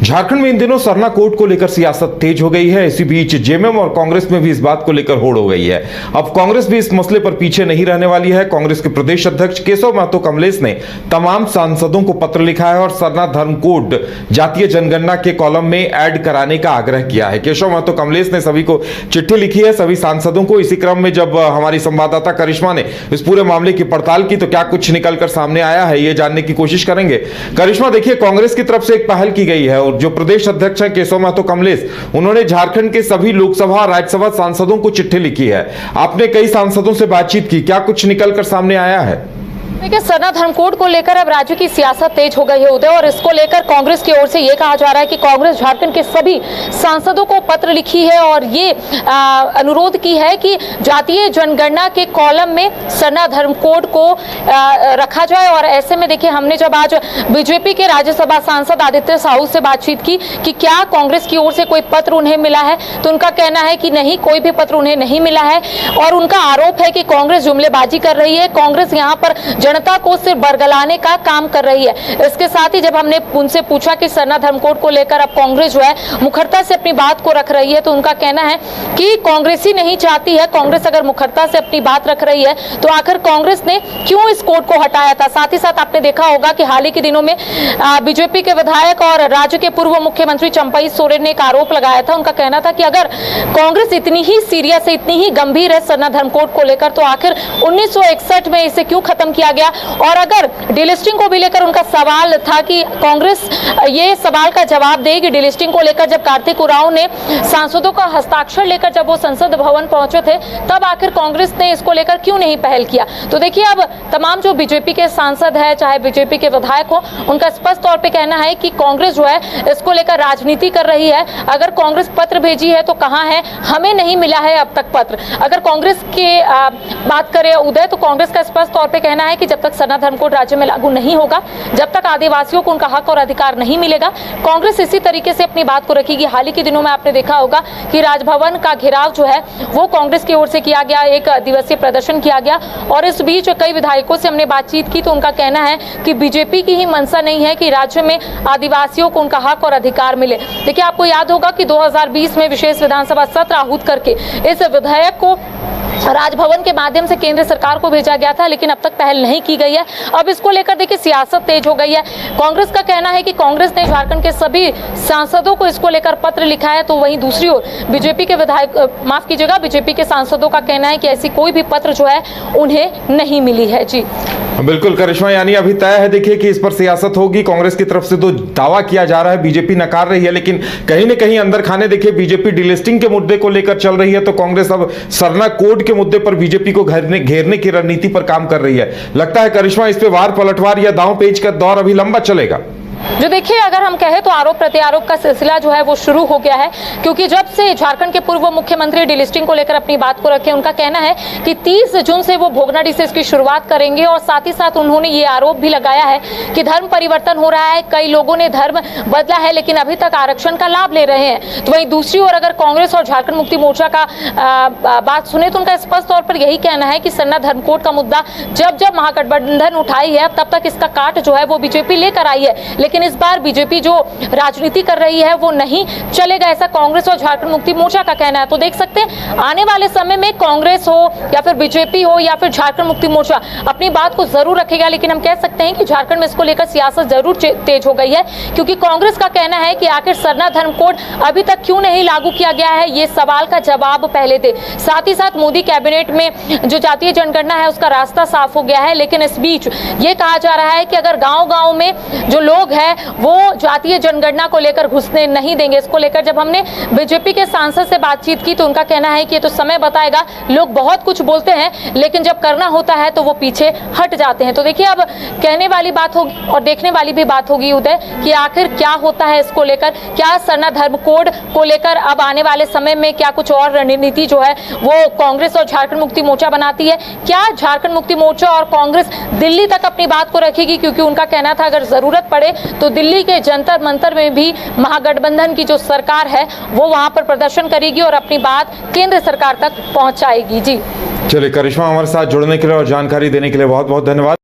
झारखंड में इन दिनों सरना कोर्ट को लेकर सियासत तेज हो गई है। इसी बीच जेएमएम और कांग्रेस में भी इस बात को लेकर होड़ हो गई है। अब कांग्रेस भी इस मसले पर पीछे नहीं रहने वाली है। कांग्रेस के प्रदेश अध्यक्ष केशव महतो कमलेश ने तमाम सांसदों को पत्र लिखा है और सरना धर्म कोड जातीय जनगणना के कॉलम में ऐड कराने का आग्रह किया है। केशव महतो कमलेश ने सभी को चिट्ठी लिखी है, सभी सांसदों को। इसी क्रम में जब हमारी संवाददाता करिश्मा ने इस पूरे मामले की पड़ताल की तो क्या कुछ निकलकर सामने आया है, ये जानने की कोशिश करेंगे। करिश्मा, देखिए, कांग्रेस की तरफ से एक पहल की गई है और जो प्रदेश अध्यक्ष हैं केशव महतो कमलेश, उन्होंने झारखंड के सभी लोकसभा और राज्यसभा सांसदों को चिट्ठी लिखी है। आपने कई सांसदों से बातचीत की, क्या कुछ निकलकर सामने आया है? देखिए, सरना धर्म कोड को लेकर अब राज्य की सियासत तेज हो गई है उदय, और इसको लेकर कांग्रेस की ओर से यह कहा जा रहा है कि कांग्रेस झारखंड के सभी सांसदों को पत्र लिखी है और ये अनुरोध की है कि जातीय जनगणना के कॉलम में सरना धर्म कोड को रखा जाए। और ऐसे में देखिए, हमने जब आज बीजेपी के राज्यसभा सांसद आदित्य साहू से बातचीत की कि क्या कांग्रेस की ओर से कोई पत्र उन्हें मिला है, तो उनका कहना है कि नहीं, कोई भी पत्र उन्हें नहीं मिला है। और उनका आरोप है कि कांग्रेस जुमलेबाजी कर रही है, कांग्रेस यहाँ पर जनता को सिर्फ बरगलाने का काम कर रही है। इसके साथ ही जब हमने उनसे पूछा कि सरना धर्म कोड को लेकर अब कांग्रेस जो है मुखरता से अपनी बात को रख रही है, तो उनका कहना है कि कांग्रेस ही नहीं चाहती है। कांग्रेस अगर मुखरता से अपनी बात रख रही है तो आखिर कांग्रेस ने क्यों इस कोड को हटाया था। साथ ही साथ आपने देखा होगा कि हाल ही के दिनों में बीजेपी के विधायक और राज्य के पूर्व मुख्यमंत्री चंपई सोरेन ने एक आरोप लगाया था। उनका कहना था कि अगर कांग्रेस इतनी ही सीरियस है, इतनी ही गंभीर है सरना धर्म कोड को लेकर, तो आखिर 1961 में इसे क्यों खत्म किया गया। और अगर डिलिस्टिंग को भी लेकर उनका सवाल था कि कांग्रेस ये सवाल का जवाब देगी डिलिस्टिंग को लेकर, जब कार्तिक उरांव ने सांसदों का हस्ताक्षर लेकर जब वो संसद भवन पहुंचे थे, तब आखिर कांग्रेस ने इसको लेकर क्यों नहीं पहल किया। तो देखिए, अब तमाम जो बीजेपी के सांसद है, चाहे बीजेपी के विधायक हो, उनका स्पष्ट तौर पे कहना है कि कांग्रेस जो है इसको लेकर राजनीति कर रही है। अगर कांग्रेस पत्र भेजी है तो कहां है, हमें नहीं मिला है अब तक पत्र। अगर कांग्रेस की बात करें उदय, तो कांग्रेस का स्पष्ट तौर पे कहना है कि जब तक सरना धर्म कोड राज्य में लागू नहीं होगा, जब तक आदिवासियों को उनका हक और अधिकार नहीं मिलेगा, कांग्रेस इसी तरीके से अपनी बात को रखेगी। हाल ही के दिनों में आपने देखा होगा कि राजभवन का घेराव जो है वो कांग्रेस की ओर से किया गया, एक दिवसीय प्रदर्शन किया गया। और इस बीच कई विधायकों से हमने बातचीत की तो उनका कहना है कि बीजेपी की ही मंशा नहीं है कि राज्य में आदिवासियों को उनका हक और अधिकार मिले। देखिए, आपको याद होगा कि 2020 में विशेष विधानसभा सत्र आहूत करके इस विधेयक को राजभवन के माध्यम से केंद्र सरकार को भेजा गया था, लेकिन अब तक पहल नहीं की गई है। अब इसको लेकर देखिए सियासत तेज हो गई है। कांग्रेस का कहना है कि कांग्रेस ने झारखंड के सभी सांसदों को इसको लेकर पत्र लिखा है, तो वहीं दूसरी ओर बीजेपी के बीजेपी के सांसदों का कहना है कि ऐसी कोई भी पत्र जो है उन्हें नहीं मिली है। जी बिल्कुल करिश्मा, यानी अभी तय है देखिए कि इस पर सियासत होगी। कांग्रेस की तरफ से तो दावा किया जा रहा है, बीजेपी नकार रही है, लेकिन कहीं न कहीं अंदर खाने देखिए बीजेपी डिलिस्टिंग के मुद्दे को लेकर चल रही है, तो कांग्रेस अब सरना कोड के मुद्दे पर बीजेपी को घेरने की रणनीति पर काम कर रही है। लगता है करिश्मा, इस पे वार पलटवार या दांव पेच का दौर अभी लंबा चलेगा। जो देखिए, अगर हम कहें तो आरोप प्रत्यारोप का सिलसिला जो है वो शुरू हो गया है, क्योंकि जब से झारखंड के पूर्व मुख्यमंत्री डिलिस्टिंग को लेकर अपनी बात को रखे, उनका कहना है कि 30 जून से वो भोगनाडी से इसकी शुरुआत करेंगे। और साथ ही साथ उन्होंने ये आरोप भी लगाया है कि धर्म परिवर्तन हो रहा है, कई लोगों ने धर्म बदला है लेकिन अभी तक आरक्षण का लाभ ले रहे हैं। तो वहीं दूसरी ओर अगर कांग्रेस और झारखंड मुक्ति मोर्चा का बात सुने तो उनका स्पष्ट तौर पर यही कहना है कि सरना धर्म कोड का मुद्दा जब जब महागठबंधन उठाई है तब तक इसका काट जो है वो बीजेपी लेकर आई है, लेकिन इस बार बीजेपी जो राजनीति कर रही है वो नहीं चलेगा, ऐसा कांग्रेस और झारखंड मुक्ति मोर्चा का कहना है। तो देख सकते हैं आने वाले समय में कांग्रेस हो या फिर बीजेपी हो या फिर झारखंड मुक्ति मोर्चा अपनी बात को जरूर रखेगा, लेकिन हम कह सकते हैं कि झारखंड में इसको लेकर सियासत जरूर तेज हो गई है, क्योंकि कांग्रेस का कहना है कि आखिर सरना धर्म कोड अभी तक क्यों नहीं लागू किया गया है, ये सवाल का जवाब पहले दे। साथ ही साथ मोदी कैबिनेट में जो जातीय जनगणना है उसका रास्ता साफ हो गया है, लेकिन इस बीच ये कहा जा रहा है कि अगर गांव-गांव में जो लोग हैं वो जातीय जनगणना को लेकर घुसने नहीं देंगे। इसको लेकर जब हमने बीजेपी के सांसद से बातचीत की तो उनका कहना है कि ये तो समय बताएगा, लोग बहुत कुछ बोलते हैं लेकिन जब करना होता है तो वो पीछे हट जाते हैं। तो देखिए, अब कहने वाली बात होगी और देखने वाली भी बात होगी उदय कि आखिर क्या होता है इसको लेकर, क्या सरना धर्म कोड को लेकर अब आने वाले समय में क्या कुछ और रणनीति जो है वो कांग्रेस और झारखंड मुक्ति मोर्चा बनाती है, क्या झारखंड मुक्ति मोर्चा और कांग्रेस दिल्ली तक अपनी बात को रखेगी, क्योंकि उनका कहना था अगर जरूरत पड़े तो दिल्ली के जंतर मंतर में भी महागठबंधन की जो सरकार है वो वहां पर प्रदर्शन करेगी और अपनी बात केंद्र सरकार तक पहुंचाएगी। जी चलिए करिश्मा, हमारे साथ जुड़ने के लिए और जानकारी देने के लिए बहुत बहुत धन्यवाद।